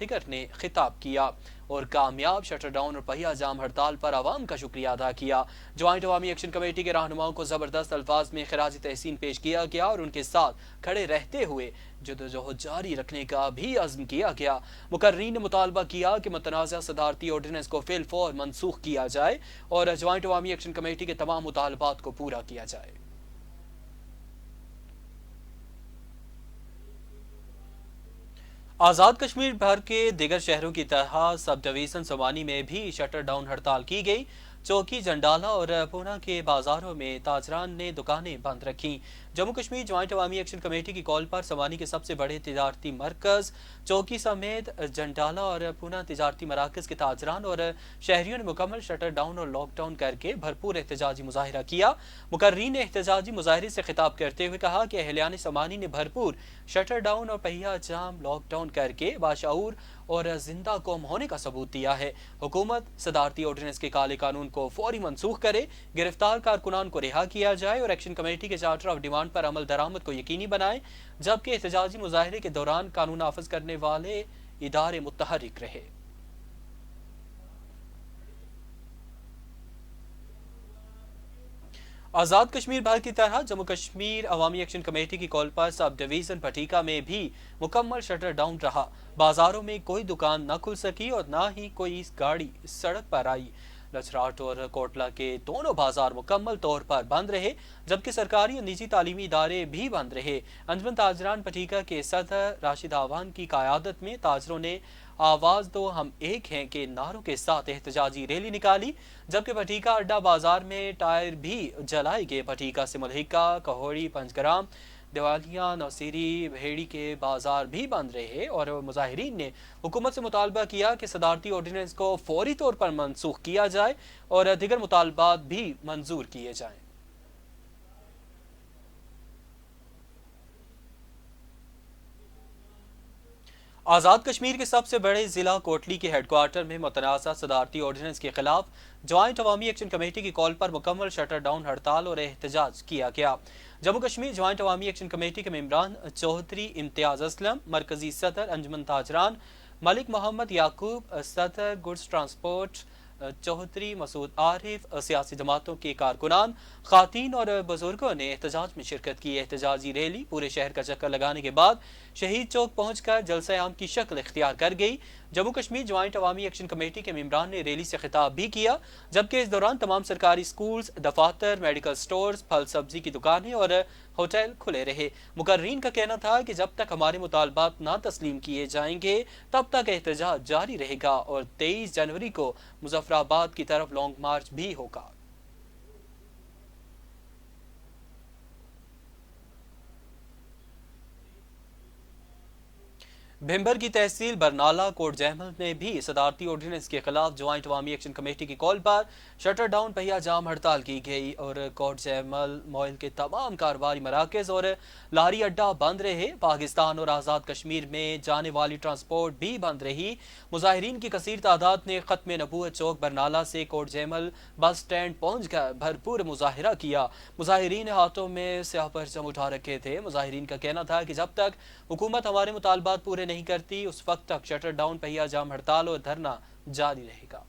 دیگر نے خطاب کیا اور کامیاب شٹر ڈاؤن اور پہیا جام ہڑتال پر عوام کا شکریہ ادا کیا۔ جوائنٹ عوامی ایکشن کمیٹی کے رہنماؤں کو زبردست الفاظ میں خراج تحسین پیش کیا گیا اور ان کے ساتھ کھڑے رہتے ہوئے جدوجہد جاری رکھنے کا بھی عزم کیا گیا۔ مقررین نے مطالبہ کیا کہ متنازع صدارتی آرڈیننس کو فی الفور منسوخ کیا جائے اور جوائنٹ عوامی ایکشن کمیٹی کے تمام مطالبات کو پورا کیا جائے۔ آزاد کشمیر بھر کے دیگر شہروں کی طرح سب ڈویژن سوانی میں بھی شٹر ڈاؤن ہڑتال کی گئی۔ چوکی، جنڈالہ اور پونا کے بازاروں میں تاجران نے دکانیں بند رکھیں۔ جموں کشمیر جوائنٹ عوامی ایکشن کمیٹی کی کال پر سوانی کے سب سے بڑے تجارتی مرکز چوکی سمیت جنڈالہ اور پونا تجارتی مراکز کے تاجران اور شہریوں نے مکمل شٹر ڈاؤن اور لاک ڈاؤن کر کے بھرپور احتجاجی مظاہرہ کیا۔ مقررین نے احتجاجی مظاہرے سے خطاب کرتے ہوئے کہا کہ اہلیان سوانی نے بھرپور شٹر ڈاؤن اور پہیا جام لاک ڈاؤن کر کے باشعور اور زندہ قوم ہونے کا ثبوت دیا ہے۔ حکومت صدارتی آرڈیننس کے کالے قانون کو فوری منسوخ کرے، گرفتار کارکنان کو رہا کیا جائے اور ایکشن کمیٹی کے چارٹر آف ڈیمانڈ پر عمل درآمد کو یقینی بنائے، جبکہ احتجاجی مظاہرے کے دوران قانون نافذ کرنے والے ادارے متحرک رہے۔ آزاد کشمیر بھر کی طرح جموں کشمیر عوامی ایکشن کمیٹی کی کال پر سب ڈویژن پٹیکا میں بھی مکمل شٹر ڈاؤن رہا۔ بازاروں میں کوئی دکان نہ کھل سکی اور نہ ہی کوئی گاڑی سڑک پر آئی۔ لچراٹ اور کوٹلہ کے دونوں بازار مکمل طور پر بند رہے، جبکہ سرکاری اور نجی تعلیمی ادارے بھی بند رہے۔ انجمن تاجران پٹیکا کے صدر راشد آوان کی قیادت میں تاجروں نے آواز دو ہم ایک ہیں کے نعروں کے ساتھ احتجاجی ریلی نکالی، جبکہ پٹیکا اڈا بازار میں ٹائر بھی جلائے گئے۔ پٹیکا سے ملحقہ کہوڑی، پنچگرام، دیوالیاں، نوسیری، بھیڑی کے بازار بھی بند رہے اور مظاہرین نے حکومت سے مطالبہ کیا کہ صدارتی آرڈیننس کو فوری طور پر منسوخ کیا جائے اور دیگر مطالبات بھی منظور کیے جائیں۔ آزاد کشمیر کے سب سے بڑے ضلع کوٹلی کے ہیڈ کوارٹر میں متنازع صدارتی آرڈیننس کے خلاف جوائنٹ عوامی ایکشن کمیٹی کی کال پر مکمل شٹر ڈاؤن ہڑتال اور احتجاج کیا گیا۔ جموں کشمیر جوائنٹ عوامی ایکشن کمیٹی کے ممبران چودھری امتیاز اسلم، مرکزی صدر انجمن تاجران ملک محمد یعقوب، صدر گڈز ٹرانسپورٹ چودھری مسعود عارف، سیاسی جماعتوں کے کارکنان، خواتین اور بزرگوں نے احتجاج میں شرکت کی۔ احتجاجی ریلی پورے شہر کا چکر لگانے کے بعد شہید چوک پہنچ کر جلسہ عام کی شکل اختیار کر گئی۔ جموں کشمیر جوائنٹ عوامی ایکشن کمیٹی کے ممبران نے ریلی سے خطاب بھی کیا، جبکہ اس دوران تمام سرکاری سکولز، دفاتر، میڈیکل سٹورز، پھل سبزی کی دکانیں اور ہوٹل کھلے رہے۔ مقررین کا کہنا تھا کہ جب تک ہمارے مطالبات نہ تسلیم کیے جائیں گے تب تک احتجاج جاری رہے گا اور 23 جنوری کو مظفر آباد کی طرف لانگ مارچ بھی ہوگا۔ بھمبر کی تحصیل برنالہ کوٹ جہمل نے بھی صدارتی آرڈیننس کے خلاف جوائنٹ عوامی ایکشن کمیٹی کی کال پر شٹر ڈاؤن پہیا جام ہڑتال کی گئی اور کوٹ جہمل موئل کے تمام کاروباری مراکز اور لاری اڈا بند رہے۔ پاکستان اور آزاد کشمیر میں جانے والی ٹرانسپورٹ بھی بند رہی۔ مظاہرین کی کثیر تعداد نے ختم نبوت چوک برنالہ سے کوٹ جہمل بس سٹینڈ پہنچ کر بھرپور مظاہرہ کیا۔ مظاہرین ہاتھوں میں سیاہ پرچم اٹھا رکھے تھے۔ مظاہرین کا کہنا تھا کہ جب تک حکومت ہمارے مطالبات پورے نہیں کرتی اس وقت تک شٹر ڈاؤن پہیا جام ہڑتال اور دھرنا جاری رہے گا۔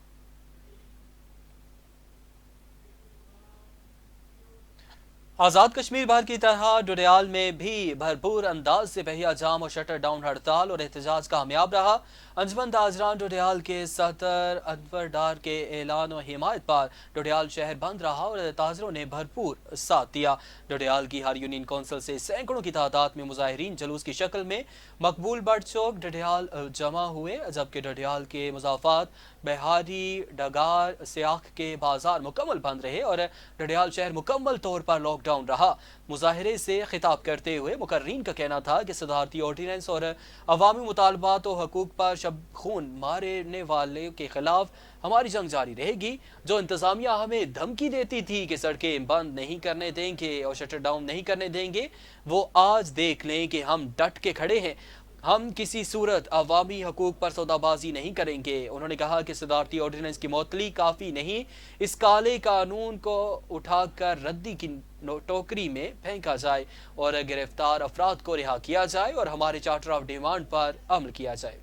آزاد کشمیر بھر کی طرح ڈوڈیال میں بھی بھرپور انداز سے پہیا جام اور شٹر ڈاؤن ہڑتال اور احتجاج کامیاب رہا۔ انجمن تاجران ڈوڈیال کے صدر انور ڈار کے اعلان و حمایت پر ڈوڈیال شہر بند رہا اور تاجروں نے بھرپور ساتھ دیا۔ ڈوڈیال کی ہر یونین کونسل سے سینکڑوں کی تعداد میں مظاہرین جلوس کی شکل میں مقبول بٹ چوک ڈوڈیال جمع ہوئے، جبکہ ڈوڈیال کے مضافات بہاری، ڈگار، سیاخ کے بازار مکمل بند رہے اور ڈوڈیال شہر مکمل طور پر لاک ڈاؤن رہا۔ مظاہرے سے خطاب کرتے ہوئے مقررین کا کہنا تھا کہ صدارتی آرڈیننس اور عوامی مطالبات و حقوق پر شب خون مارنے والے کے خلاف ہماری جنگ جاری رہے گی۔ جو انتظامیہ ہمیں دھمکی دیتی تھی کہ سڑکیں بند نہیں کرنے دیں گے اور شٹر ڈاؤن نہیں کرنے دیں گے، وہ آج دیکھ لیں کہ ہم ڈٹ کے کھڑے ہیں۔ ہم کسی صورت عوامی حقوق پر سودابازی نہیں کریں گے۔ انہوں نے کہا کہ صدارتی آرڈیننس کی معطلی کافی نہیں، اس کالے قانون کو اٹھا کر ردی کی ٹوکری میں پھینکا جائے اور گرفتار افراد کو رہا کیا جائے اور ہمارے چارٹر آف ڈیمانڈ پر عمل کیا جائے۔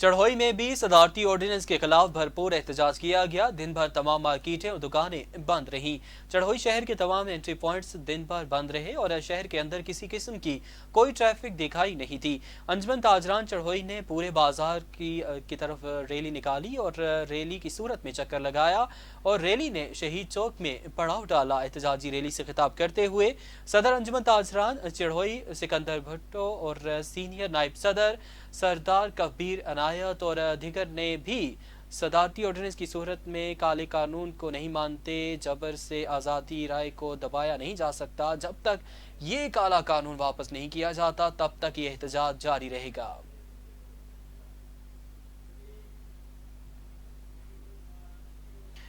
چڑھوئی میں بھی صدارتی آرڈیننس کے خلاف بھرپور احتجاج کیا گیا۔ دن بھر تمام مارکیٹیں اور دکانیں بند رہیں۔ چڑھوئی شہر کے تمام انٹری پوائنٹس دن بھر بند رہے اور شہر کے اندر کسی قسم کی کوئی ٹریفک دکھائی نہیں تھی۔ انجمن تاجران چڑھوئی نے پورے بازار کی طرف ریلی نکالی اور ریلی کی صورت میں چکر لگایا اور ریلی نے شہید چوک میں پڑاؤ ڈالا۔ احتجاجی ریلی سے خطاب کرتے ہوئے صدر انجمن تاجران چڑھوئی سکندر بھٹو اور سینئر نائب صدر سردار کبیر عنایت اور دیگر نے بھی صدارتی آرڈیننس کی صورت میں کالے قانون کو نہیں مانتے۔ جبر سے آزادی رائے کو دبایا نہیں جا سکتا۔ جب تک یہ کالا قانون واپس نہیں کیا جاتا تب تک یہ احتجاج جاری رہے گا۔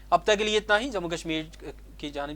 اب تک کے لیے اتنا ہی۔ جموں کشمیر کی جانب